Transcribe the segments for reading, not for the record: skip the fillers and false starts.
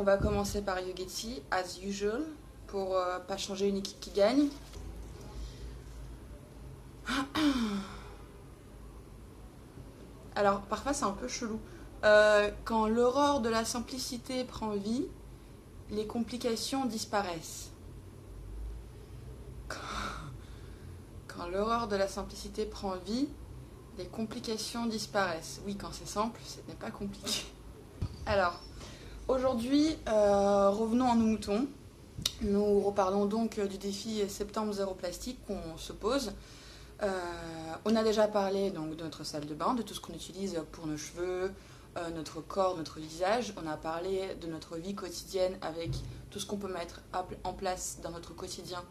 On va commencer par Yugetsi, as usual, pour pas changer une équipe qui gagne. Alors, parfois c'est un peu chelou. Quand l'aurore de la simplicité prend vie, les complications disparaissent. Quand l'aurore de la simplicité prend vie, les complications disparaissent. Oui, quand c'est simple, ce n'est pas compliqué. Alors, aujourd'hui, revenons à nos moutons. Nous reparlons donc du défi Septembre Zéro Plastique qu'on se pose. On a déjà parlé donc, de notre salle de bain, de tout ce qu'on utilise pour nos cheveux, notre corps, notre visage. On a parlé de notre vie quotidienne avec tout ce qu'on peut mettre en place dans notre quotidien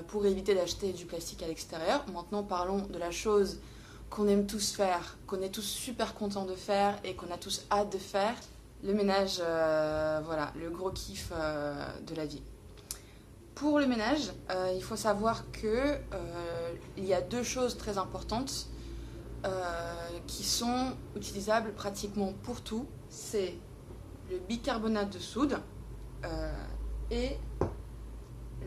pour éviter d'acheter du plastique à l'extérieur. Maintenant, parlons de la chose qu'on aime tous faire, qu'on est tous super contents de faire et qu'on a tous hâte de faire, le ménage, voilà, le gros kiff de la vie. Pour le ménage, il faut savoir que il y a deux choses très importantes qui sont utilisables pratiquement pour tout. C'est le bicarbonate de soude et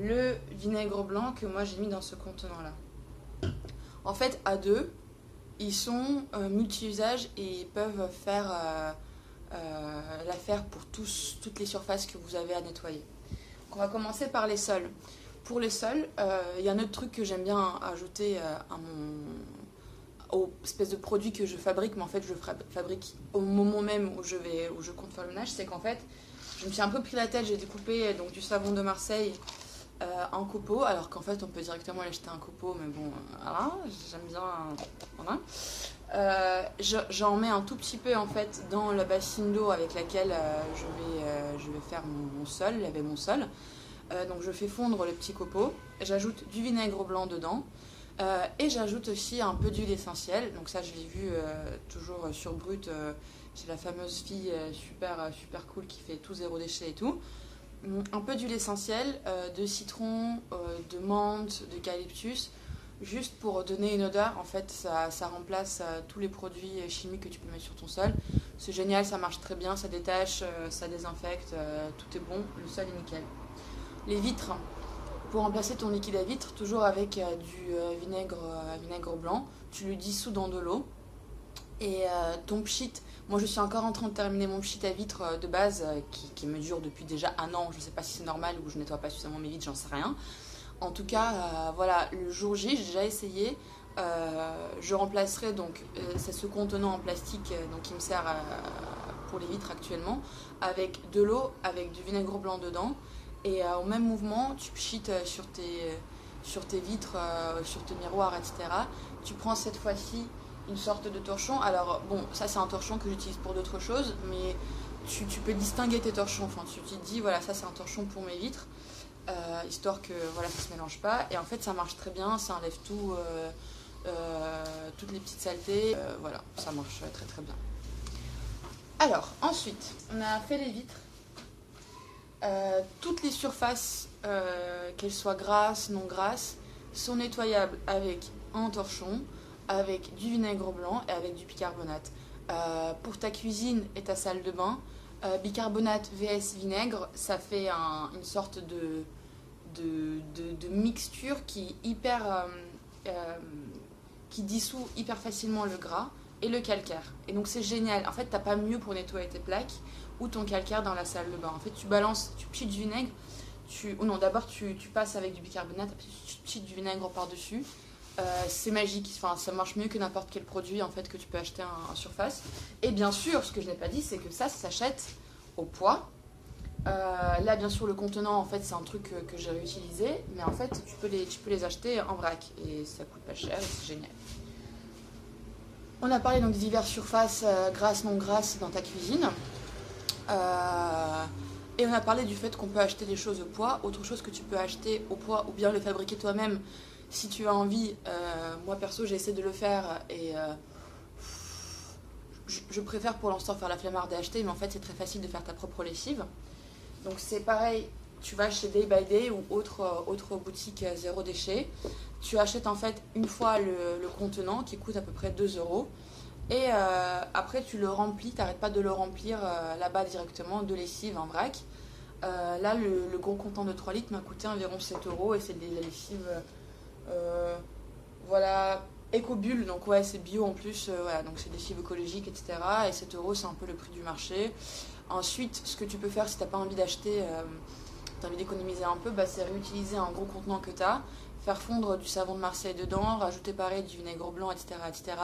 le vinaigre blanc que moi j'ai mis dans ce contenant-là. En fait, à deux, ils sont multi-usages et peuvent faire l'affaire pour toutes les surfaces que vous avez à nettoyer. Donc on va commencer par les sols. Pour les sols, il y a un autre truc que j'aime bien ajouter aux espèces de produits que je fabrique, mais en fait je le fabrique au moment même où je compte faire le ménage, c'est qu'en fait je me suis un peu pris la tête, j'ai découpé donc, du savon de Marseille en copeaux, alors qu'en fait on peut directement aller acheter un copeau, mais bon, voilà, j'aime bien, voilà. J'en mets un tout petit peu en fait dans la bassine d'eau avec laquelle je vais faire mon sol, laver mon sol. Donc je fais fondre le petit copeau, j'ajoute du vinaigre blanc dedans et j'ajoute aussi un peu d'huile essentielle. Donc ça je l'ai vu toujours sur Brut, c'est la fameuse fille super cool qui fait tout zéro déchet et tout. Un peu d'huile essentielle, de citron, de menthe, d'eucalyptus, juste pour donner une odeur. En fait, ça remplace tous les produits chimiques que tu peux mettre sur ton sol. C'est génial, ça marche très bien, ça détache, ça désinfecte, tout est bon, le sol est nickel. Les vitres, pour remplacer ton liquide à vitre, toujours avec du vinaigre blanc, tu le dissous dans de l'eau. Et ton pchit, moi je suis encore en train de terminer mon pchit à vitre de base qui me dure depuis déjà un an. Je ne sais pas si c'est normal ou je nettoie pas suffisamment mes vitres, j'en sais rien. En tout cas, voilà, le jour J, j'ai déjà essayé. Je remplacerai donc c'est ce contenant en plastique donc, qui me sert pour les vitres actuellement avec de l'eau, avec du vinaigre blanc dedans. Et au même mouvement, tu pchites sur tes vitres, sur tes miroirs, etc. Tu prends cette fois-ci une sorte de torchon. Alors bon, ça c'est un torchon que j'utilise pour d'autres choses, mais tu peux distinguer tes torchons. Enfin, tu te dis voilà, ça c'est un torchon pour mes vitres, histoire que voilà, ça se mélange pas. Et en fait, ça marche très bien, ça enlève tout, toutes les petites saletés. Voilà, ça marche très très bien. Alors ensuite, on a fait les vitres. Toutes les surfaces, qu'elles soient grasses, non grasses, sont nettoyables avec un torchon, avec du vinaigre blanc et avec du bicarbonate. Pour ta cuisine et ta salle de bain, bicarbonate vs vinaigre, ça fait une sorte de mixture qui dissout hyper facilement le gras et le calcaire. Et donc c'est génial. En fait, t'as pas mieux pour nettoyer tes plaques ou ton calcaire dans la salle de bain. En fait, tu pchites du vinaigre, d'abord tu passes avec du bicarbonate, puis tu pchites du vinaigre par-dessus. C'est magique, enfin, ça marche mieux que n'importe quel produit en fait que tu peux acheter en surface. Et bien sûr, ce que je n'ai pas dit, c'est que ça s'achète au poids. Là, bien sûr, le contenant, en fait, c'est un truc que j'ai réutilisé, mais en fait, tu peux les acheter en vrac et ça coûte pas cher et c'est génial. On a parlé donc des diverses surfaces grasses, non grasses dans ta cuisine. Et on a parlé du fait qu'on peut acheter des choses au poids. Autre chose que tu peux acheter au poids ou bien le fabriquer toi-même si tu as envie. Moi perso j'ai essayé de le faire et je préfère pour l'instant faire la flemmarde et acheter, mais en fait c'est très facile de faire ta propre lessive. Donc c'est pareil, tu vas chez Day by Day ou autre boutique zéro déchet. Tu achètes en fait une fois le contenant qui coûte à peu près 2 €. Et après, tu le remplis, t'arrêtes pas de le remplir là-bas directement de lessive en vrac. Là, le gros contenant de 3 litres m'a coûté environ 7 euros et c'est de la lessive, euh, voilà, éco-bulle, donc ouais, c'est bio en plus, voilà, donc c'est des lessives écologiques, etc. Et 7 euros, c'est un peu le prix du marché. Ensuite, ce que tu peux faire si t'as pas envie d'acheter, t'as envie d'économiser un peu, bah, c'est réutiliser un gros contenant que t'as, faire fondre du savon de Marseille dedans, rajouter pareil du vinaigre blanc, etc., etc.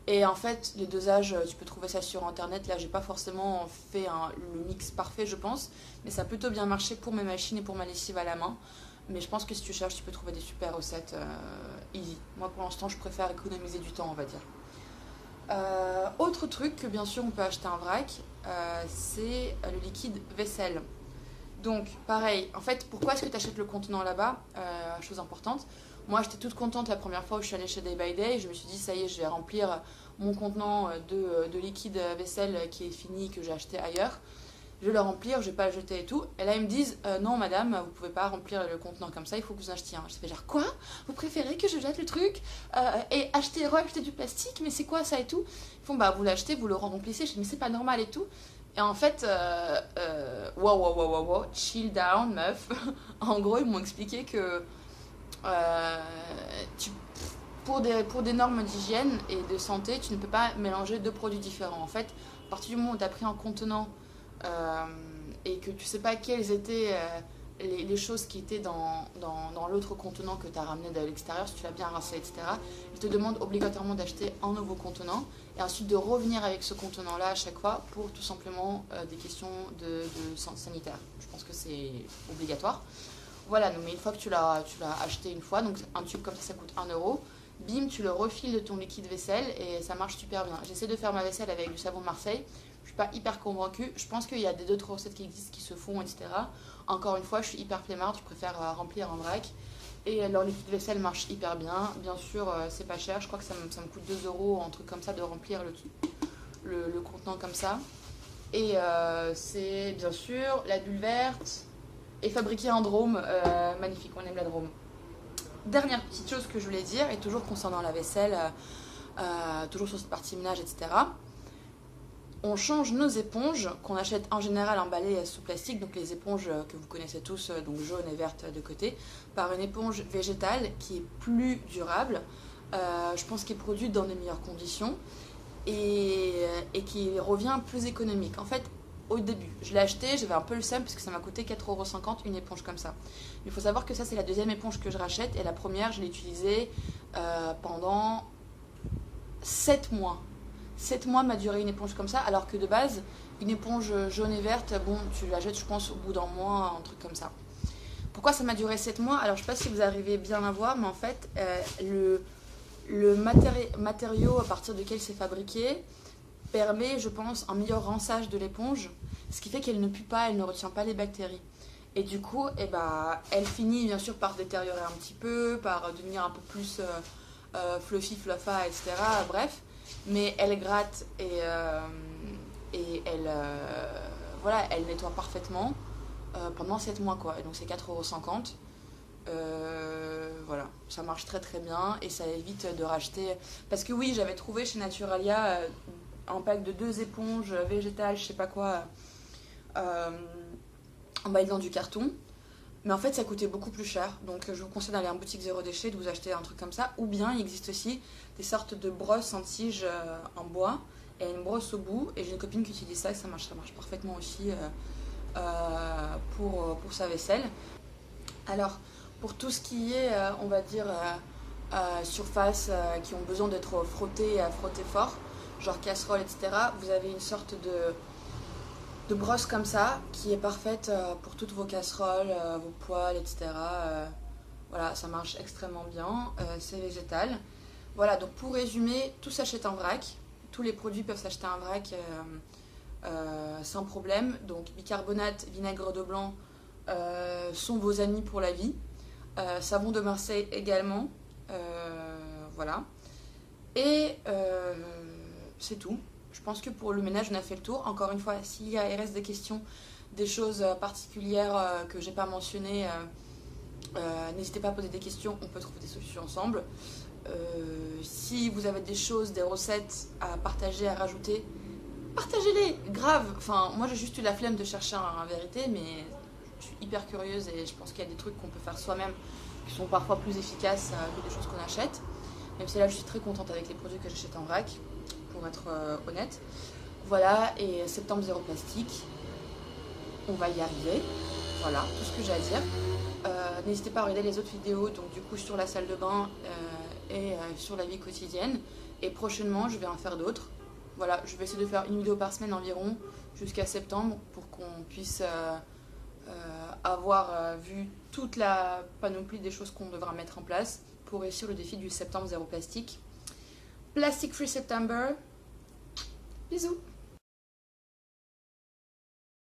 Et en fait, les dosages, tu peux trouver ça sur internet. Là, j'ai pas forcément fait le mix parfait, je pense, mais ça a plutôt bien marché pour mes machines et pour ma lessive à la main. Mais je pense que si tu cherches, tu peux trouver des super recettes easy. Moi, pour l'instant, je préfère économiser du temps, on va dire. Autre truc que bien sûr on peut acheter en vrac, c'est le liquide vaisselle. Donc, pareil, en fait, pourquoi est-ce que tu achètes le contenant là-bas? Chose importante. Moi, j'étais toute contente la première fois où je suis allée chez Day by Day. Je me suis dit, ça y est, je vais remplir mon contenant de liquide vaisselle qui est fini, que j'ai acheté ailleurs. Je vais le remplir, je vais pas le jeter et tout. Et là, ils me disent, non, madame, vous pouvez pas remplir le contenant comme ça, il faut que vous en achetiez un. Je fais genre, quoi? Vous préférez que je jette le truc et acheter du plastique? Mais c'est quoi ça et tout? Ils font, bah, vous l'achetez, vous le remplissez. Je dis, mais c'est pas normal et tout. Et en fait, wow, chill down, meuf. En gros, ils m'ont expliqué que euh, tu- pour des normes d'hygiène et de santé, tu ne peux pas mélanger deux produits différents. En fait, à partir du moment où tu as pris un contenant euh, et que tu sais pas quelles étaient les choses qui étaient dans l'autre contenant que tu as ramené de l'extérieur, si tu l'as bien rincé, etc., ils te demandent obligatoirement d'acheter un nouveau contenant et ensuite de revenir avec ce contenant-là à chaque fois pour tout simplement des questions de sanitaire. Je pense que c'est obligatoire. Voilà, mais une fois que tu l'as acheté une fois, donc un tube comme ça coûte 1 euro, bim, tu le refiles de ton liquide vaisselle et ça marche super bien. J'essaie de faire ma vaisselle avec du savon de Marseille, je suis pas hyper convaincue. Je pense qu'il y a d'autres recettes qui existent, qui se font, etc. Encore une fois, je suis hyper flemmarde, je préfère remplir en vrac. Et leur liquide vaisselle marche hyper bien. Bien sûr, c'est pas cher, je crois que ça me coûte 2 euros, un truc comme ça, de remplir le contenant comme ça. Et c'est bien sûr la bulle verte et fabriqué en Drôme. Magnifique, on aime la Drôme. Dernière petite chose que je voulais dire, et toujours concernant la vaisselle, toujours sur cette partie ménage, etc. On change nos éponges, qu'on achète en général emballées sous plastique, donc les éponges que vous connaissez tous, donc jaune et verte de côté, par une éponge végétale qui est plus durable, je pense qu'elle est produite dans de meilleures conditions et qui revient plus économique. En fait, au début, je l'ai acheté, j'avais un peu le seum parce que ça m'a coûté 4,50 € une éponge comme ça. Il faut savoir que ça, c'est la deuxième éponge que je rachète et la première, je l'ai utilisée pendant 7 mois. 7 mois m'a duré une éponge comme ça, alors que de base, une éponge jaune et verte, bon, tu la jettes, je pense, au bout d'un mois, un truc comme ça. Pourquoi ça m'a duré 7 mois? Alors, je ne sais pas si vous arrivez bien à voir, mais en fait, le matériau à partir duquel c'est fabriqué permet, je pense, un meilleur rinçage de l'éponge, ce qui fait qu'elle ne pue pas, elle ne retient pas les bactéries. Et du coup, eh ben, elle finit bien sûr par se détériorer un petit peu, par devenir un peu plus fluffy, fluffa, etc. Bref, mais elle gratte et elle, voilà, elle nettoie parfaitement pendant 7 mois, quoi. Et donc c'est 4,50 €. Voilà, ça marche très très bien et ça évite de racheter. Parce que oui, j'avais trouvé chez Naturalia un pack de 2 éponges végétales, je sais pas quoi, emballées dans du carton. Mais en fait, ça coûtait beaucoup plus cher. Donc, je vous conseille d'aller en boutique zéro déchet, de vous acheter un truc comme ça. Ou bien, il existe aussi des sortes de brosses en tige en bois et une brosse au bout. Et j'ai une copine qui utilise ça et ça marche parfaitement aussi pour sa vaisselle. Alors, pour tout ce qui est, on va dire, surfaces qui ont besoin d'être frottées fort, genre casserole, etc., vous avez une sorte de brosse comme ça qui est parfaite pour toutes vos casseroles, vos poêles, etc. Voilà, ça marche extrêmement bien, c'est végétal. Voilà, donc pour résumer, tout s'achète en vrac. Tous les produits peuvent s'acheter en vrac sans problème. Donc bicarbonate, vinaigre de blanc sont vos amis pour la vie. Savon de Marseille également. Voilà. Et c'est tout. Je pense que pour le ménage, on a fait le tour. Encore une fois, s'il reste des questions, des choses particulières que j'ai pas mentionnées, n'hésitez pas à poser des questions. On peut trouver des solutions ensemble. Si vous avez des choses, des recettes à partager, à rajouter, partagez-les, grave. Enfin, moi j'ai juste eu la flemme de chercher un vérité, mais je suis hyper curieuse et je pense qu'il y a des trucs qu'on peut faire soi-même qui sont parfois plus efficaces que des choses qu'on achète. Même si là je suis très contente avec les produits que j'achète en vrac, pour être honnête. Voilà, et septembre zéro plastique, on va y arriver. Voilà, tout ce que j'ai à dire. N'hésitez pas à regarder les autres vidéos, donc du coup sur la salle de bain et sur la vie quotidienne. Et prochainement, je vais en faire d'autres. Voilà, je vais essayer de faire une vidéo par semaine environ jusqu'à septembre pour qu'on puisse avoir vu toute la panoplie des choses qu'on devra mettre en place pour réussir le défi du septembre zéro plastique. Plastic Free September. Bisous.